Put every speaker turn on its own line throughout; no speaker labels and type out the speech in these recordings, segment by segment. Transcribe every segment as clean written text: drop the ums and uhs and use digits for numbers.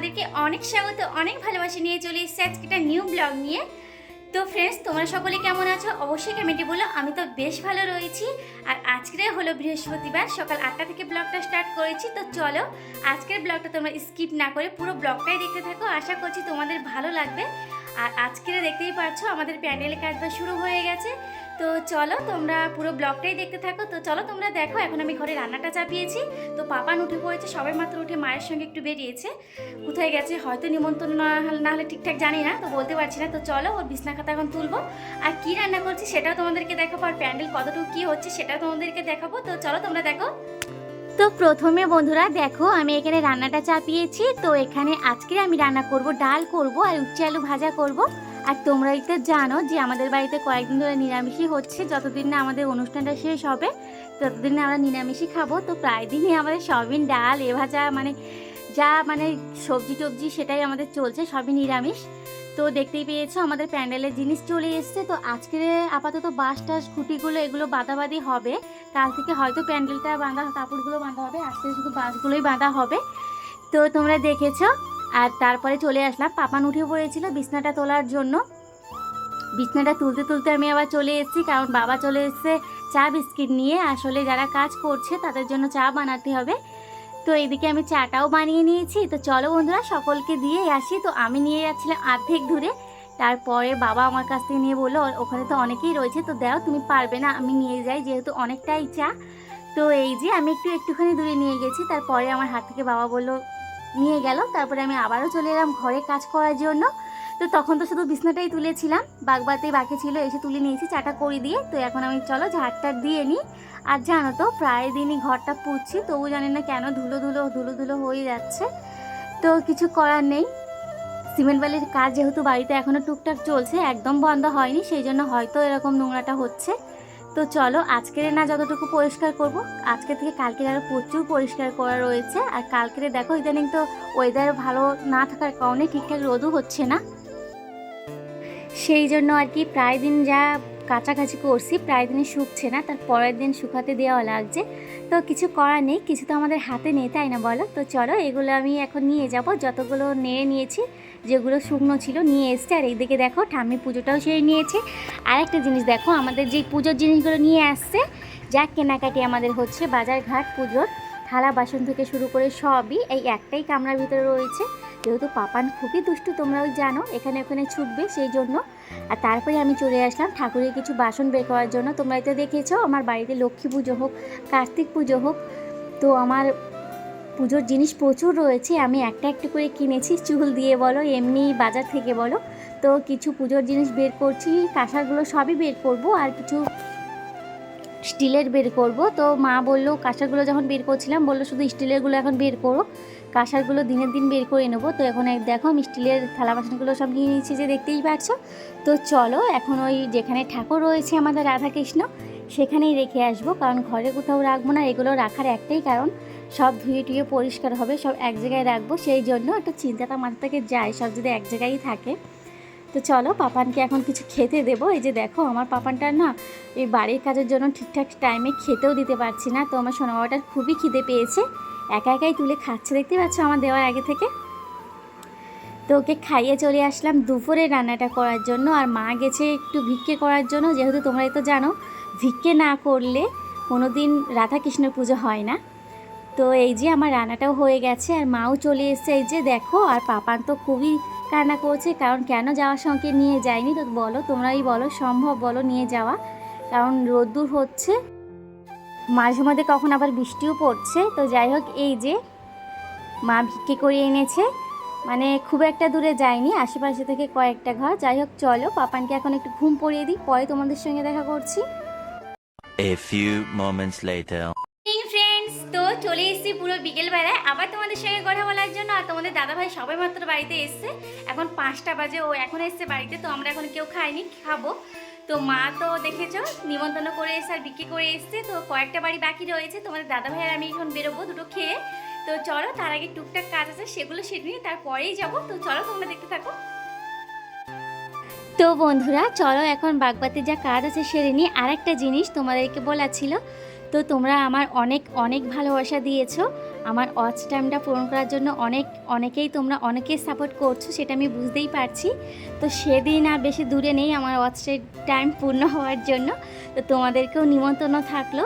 তোমাদেরকে অনেক স্বাগত, অনেক ভালোবাসা নিয়ে চলে এসেছি আজকে একটা নিউ ব্লগ নিয়ে। তো ফ্রেন্ডস, তোমরা সকলে কেমন আছো অবশ্যই কমেন্টে বলো। আমি তো বেশ ভালো রয়েছি। আর আজকে হলো বৃহস্পতিবার, সকাল 8টা থেকে ব্লগটা স্টার্ট করেছি। তো চলো আজকের ব্লগটা তোমরা স্কিপ না করে পুরো ব্লগটাই দেখতে থাকো, আশা করছি তোমাদের ভালো লাগবে। আর আজকে দেখতেই পাচ্ছ আমাদের প্যান্ডেলের কাজটা শুরু হয়ে গেছে। তো চলো তোমরা পুরো ব্লগটাই দেখতে থাকো। তো চলো তোমরা দেখো, এখন আমি ঘরে রান্নাটা চাপিয়েছি। তো পাপান উঠে পড়েছে, সবাই মাত্র উঠে মায়ের সঙ্গে একটু বেরিয়েছে। কোথায় গেছে হয়তো নিমন্ত্রণ না হলে ঠিকঠাক জানি না, তো বলতে পারছি না। তো চলো ওর বিছনা খাতা এখন তুলবো, আর কি রান্না করছি সেটাও তোমাদেরকে দেখাবো, আর প্যান্ডেল কতটুকু কি হচ্ছে সেটাও তোমাদেরকে দেখাবো। তো চলো তোমরা দেখো। তো প্রথমে বন্ধুরা দেখো, আমি এখানে রান্নাটা চাপিয়েছি। তো এখানে আজকে আমি রান্না করব, ডাল করব আর উচ্ছে আলু ভাজা করব। আর তোমরাই তো জানো যে আমাদের বাড়িতে কয়েকদিন ধরে নিরামিষই হচ্ছে। যতদিন না আমাদের অনুষ্ঠানটা শেষ হবে ততদিন না আমরা নিরামিষই খাবো। তো প্রায় দিনই আমাদের সবিন ডাল এ ভাজা, মানে যা সবজি টবজি সেটাই আমাদের চলছে, সবই নিরামিষ। তো দেখতেই পেয়েছো আমাদের প্যান্ডেলের জিনিস চলে এসছে। তো আজকে আপাতত বাঁশ টাস খুঁটিগুলো এগুলো বাঁধাবাঁধি হবে। কাল থেকে হয়তো প্যান্ডেলটা বাঁধা, কাপড়গুলো বাঁধা হবে, আজকে শুধু বাঁশগুলোই বাঁধা হবে। তো তোমরা দেখেছো। আর তারপরে চলে আসলাম, পাপান উঠে পড়েছিল বিছনাটা তোলার জন্য। বিছনাটা তুলতে তুলতে আমি আবার চলে এসেছি, কারণ বাবা চলে এসছে চা বিস্কিট নিয়ে। আসলে যারা কাজ করছে তাদের জন্য চা বানাতে হবে। তো এইদিকে আমি চাটাও বানিয়ে নিয়েছি। তো চলো বন্ধুরা সকলকে দিয়ে আসি। তো আমি নিয়ে যাচ্ছিলাম অর্ধেক দূরে, তারপরে বাবা আমার কাছ থেকে নিয়ে বললো ওখানে তো অনেকেই রয়েছে, তো দাও তুমি পারবে না, আমি নিয়ে যাই, যেহেতু অনেকটাই চা। তো এই যে আমি একটুখানি দূরে নিয়ে গেছি, তারপরে আমার হাত থেকে বাবা বললো নিয়ে গেল। তারপরে আমি আবারও চলে এলাম ঘরে কাজ করার জন্য। তো তখন তো শুধু বিছনাটাই তুলেছিলাম, বাগবাতেই বাকি ছিল, এসে তুলে নিয়েছি চাটা করে দিয়ে। তো এখন আমি চলো ঝাড়টা দিয়ে নিই। আর জানো তো প্রায় দিনই ঘরটা পুড়ছি, তবু জানি না কেন ধুলো ধুলো ধুলো ধুলো হয়ে যাচ্ছে। তো কিছু করার নেই, সিমেন্ট বালির কাজ যেহেতু বাড়িতে এখনও টুকটাক চলছে, একদম বন্ধ হয়নি, সেই জন্য হয়তো এরকম নোংরাটা হচ্ছে। তো চলো আজকের না যতটুকু পরিষ্কার করব, আজকে থেকে কালকের আরও প্রচুর পরিষ্কার করা রয়েছে। আর কালকের দেখো ইদানিং তো ওয়েদার ভালো না থাকার কারণে ঠিকঠাক রোদও হচ্ছে না, সেই জন্য আর কি প্রায় দিন যা কাছাকাছি করছি প্রায় দিনই শুকছে না, তার পরের দিন শুকাতে দেওয়া লাগছে। তো কিছু করার নেই, কিছু তো আমাদের হাতে নেই, তাই না বলো। তো চলো এগুলো আমি এখন নিয়ে যাব, যতগুলো নিয়ে নিয়েছি, যেগুলো শুকনো ছিল নিয়ে এসছে। আর এইদিকে দেখো ঠাম্মি পুজোটাও সেরে নিয়েছে। আর একটা জিনিস দেখো, আমাদের যে পুজোর জিনিসগুলো নিয়ে আসছে, যা কেনাকাটি আমাদের হচ্ছে বাজার ঘাট পুজোর, থালা বাসন থেকে শুরু করে সবই এই একটাই কামরার ভিতরে রয়েছে। যেহেতু পাপান খুবই দুষ্টু, তোমরাও জানো, এখানে ওখানে ছুটবে, সেই জন্য। আর তারপরে আমি চলে আসলাম ঠাকুরের কিছু বাসন বের করার জন্য। তোমরা তো দেখেছো আমার বাড়িতে লক্ষ্মী পুজো হোক, কার্তিক পুজো হোক, তো আমার পুজোর জিনিস প্রচুর রয়েছে। আমি একটা একটা করে কিনেছি, চুল দিয়ে বলো, এমনি বাজার থেকে বলো। তো কিছু পুজোর জিনিস বের করছি, কাঁসারগুলো সবই বের করব, আর কিছু স্টিলের বের করব। তো মা বললো কাঁসারগুলো যখন বের করছিলাম বললো শুধু স্টিলেরগুলো এখন বের করো, কাঁসারগুলো দিনের দিন বের করে নেবো। তো এখন দেখো আমি স্টিলের থালা বাসনগুলো সব নিয়ে নিচ্ছি, যে দেখতেই পাচ্ছ। তো চলো এখন ওই যেখানে ঠাকুর রয়েছে আমাদের রাধাকৃষ্ণ সেখানেই রেখে আসবো, কারণ ঘরে কোথাও রাখবো না। এগুলো রাখার একটাই কারণ, সব ধুয়ে টুয়ে পরিষ্কার হবে, সব এক জায়গায় রাখবো, সেই জন্য একটা চিন্তাটা মাথা থেকে যায়, সব যদি এক জায়গায়ই থাকে। তো চলো পাপানকে এখন কিছু খেতে দেবো। এই যে দেখো আমার পাপানটা না এই বাড়ির কাজের জন্য ঠিকঠাক টাইমে খেতেও দিতে পারছি না। তো আমার সোনা বাবাটার খুবই খিদে পেয়েছে, একা একাই তুলে খাচ্ছে, দেখতে পাচ্ছ আমার দেওয়ার আগে থেকে। তো ওকে খাইয়ে চলে আসলাম দুপুরে রান্নাটা করার জন্য। আর মা গেছে একটু ভিক্ষে করার জন্য, যেহেতু তোমরাই তো জানো ভিক্ষে না করলে কোনো দিন রাধাকৃষ্ণের পুজো হয় না। তো এই যে আমার রান্নাটাও হয়ে গেছে, আর মাও চলে এসছে, এই যে দেখো। আর পাপান তো খুবই কান্না করছে, কারণ কেন যাওয়ার সঙ্গে নিয়ে যায়নি। তো বলো তোমরাই বলো, সম্ভব বলো নিয়ে যাওয়া, কারণ রোদ্দুর হচ্ছে, মাঝে মধ্যে কখন আবার বৃষ্টিও পড়ছে। তো যাই হোক, এই যে মা ভিক্ষে করে এনেছে, মানে খুব একটা দূরে যায়নি, আশেপাশে থেকে কয়েকটা ঘর। যাই হোক চলো পাপানকে এখন একটু ঘুম পড়িয়ে দিই, পরে তোমাদের সঙ্গে দেখা করছি।
A few moments later.
Friends, তো চলে এসেছি পুরো বিকেলবেলায় আবার তোমাদের সঙ্গে কথা বলার জন্য। আর তোমাদের দাদাভাই সবাই মাত্র বাড়িতে এসছে, এখন 5টা বাজে, ও এখন এসছে বাড়িতে। তো আমরা এখন কেউ খাইনি, খাবো। তো মা তো দেখেছো নিমন্ত্রণ করে এসে আর বিক্রি করে এসছে। তো কয়েকটা বাড়ি বাকি রয়েছে, তোমাদের দাদাভাই আর আমি এখন বেরোবো দুটো খেয়ে। তো চলো তার আগে টুকটাক কাজ আছে সেগুলো সেরে নিয়ে তারপরেই যাবো। তো চলো তোমরা দেখতে থাকো। তো বন্ধুরা চলো এখন বাগবাতে যা কাজ আছে সেরে নিই। আর একটা জিনিস তোমাদেরকে বলা ছিল, তো তোমরা আমার অনেক অনেক ভালোবাসা দিয়েছো, আমার ওয়াচ টাইমটা পূরণ করার জন্য তোমরা অনেকেই সাপোর্ট করছো, সেটা আমি বুঝতেই পারছি। তো সেদিন আর বেশি দূরে নেই আমার ওয়াচ টাইম পূর্ণ হওয়ার জন্য। তো তোমাদেরকেও নিমন্ত্রণ থাকলো,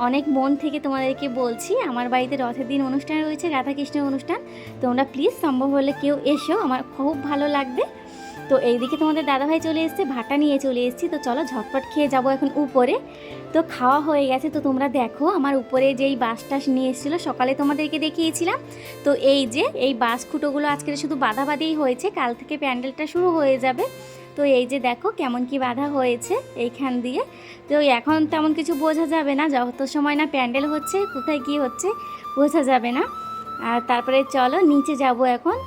অনেক মন থেকে তোমাদেরকে বলছি। আমার বাড়িতে রথের দিন অনুষ্ঠান রয়েছে, রাধাকৃষ্ণের অনুষ্ঠান। তোমরা প্লিজ সম্ভব হলে কেউ এসো, আমার খুব ভালো লাগবে। তো এইদিকে তোমাদের দাদাভাই চলে এসেছে, ভাটা নিয়ে চলে এসেছি। তো চলো ঝটপট খেয়ে যাবো এখন উপরে। তো খাওয়া হয়ে গেছে। তো তোমরা দেখো আমার উপরে যেই বাঁশ টাস নিয়ে এসেছিলো, সকালে তোমাদেরকে দেখিয়েছিলাম। তো এই যে এই বাঁশ খুঁটোগুলো আজকে শুধু বাঁধাই হয়েছে, কাল থেকে প্যান্ডেলটা শুরু হয়ে যাবে। তো এই যে দেখো কেমন কি বাঁধা হয়েছে এইখান দিয়ে। তো এখন তেমন কিছু বোঝা যাবে না, যত সময় না প্যান্ডেল হচ্ছে, কোথায় কি হচ্ছে বোঝা যাবে না। আর তারপরে চলো নিচে যাব এখন।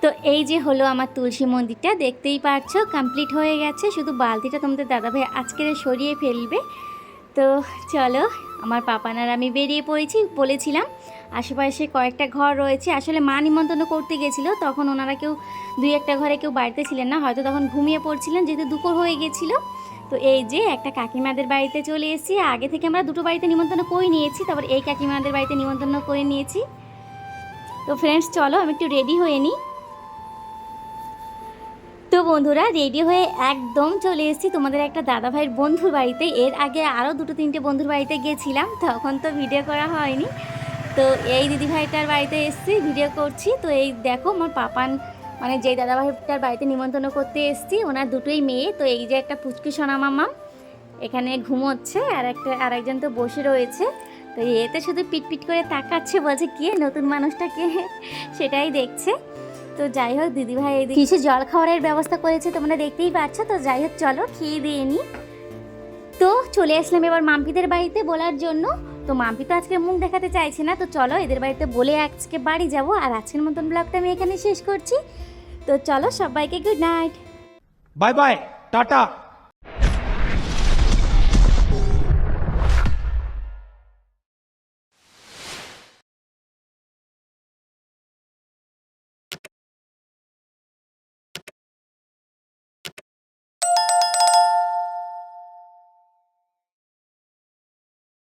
তো এই যে হলো আমার তুলসী মন্দিরটা, দেখতেই পাচ্ছ কমপ্লিট হয়ে গেছে। শুধু বালতিটা তোমাদের দাদাভাই আজকে সরিয়ে ফেলবে। তো চলো আমার পাপানার আমি বেরিয়ে পড়েছি। বলেছিলাম আশেপাশে কয়েকটা ঘর রয়েছে, আসলে মা নিমন্ত্রণ করতে গেছিলো, তখন ওনারা কেউ 2-1টা ঘরে কেউ বাড়িতে ছিলেন না, হয়তো তখন ঘুমিয়ে পড়ছিলেন যেহেতু দুপুর হয়ে গেছিলো। তো এই যে একটা কাকিমাদের বাড়িতে চলে এসেছি। আগে থেকে আমরা 2টো বাড়িতে নিমন্ত্রণ করে নিয়েছি, তারপর এই কাকিমাদের বাড়িতে নিমন্ত্রণ করে নিয়েছি। তো ফ্রেন্ডস চলো আমি একটু রেডি হয়ে নিই। তো বন্ধুরা রেডি হয়ে একদম চলে এসেছি তোমাদের একটা দাদাভাইয়ের বন্ধুর বাড়িতে। এর আগে আরও 2-3টে বন্ধুর বাড়িতে গেছিলাম, তখন তো ভিডিও করা হয়নি। তো এই দিদিভাইটার বাড়িতে এসেছি, ভিডিও করছি। তো এই দেখো আমার পাপান মানে যেই দাদাভাইটার বাড়িতে নিমন্ত্রণ করতে এসেছি, ওনার 2টোই মেয়ে। তো এই যে একটা পুচকি সোনা মামা এখানে ঘুমোচ্ছে, আর একজন তো বসে রয়েছে। তো এতে শুধু পিটপিট করে তাকাচ্ছে, বলছে কে নতুন মানুষটাকে, সেটাই দেখছে। তো যাই হোক দিদিভাই এই কিছু জল খাওয়ারের ব্যবস্থা করেছে, তোমরা দেখতেই পাচ্ছ। তো যাই হোক চলো খেয়ে দিয়ে নিই। তো চলে আসলাম এবার মাম্পিদের বাড়িতে বলার জন্য। তো মাম্পি তো আজকে মুখ দেখাতে চাইছে না, তো চলো এদের বাড়িতে বলে আজকে বাড়ি যাব। আর আজকের মতন ব্লগটা আমি এখানে শেষ করছি। তো চলো সবাইকে good night,
bye bye, tata.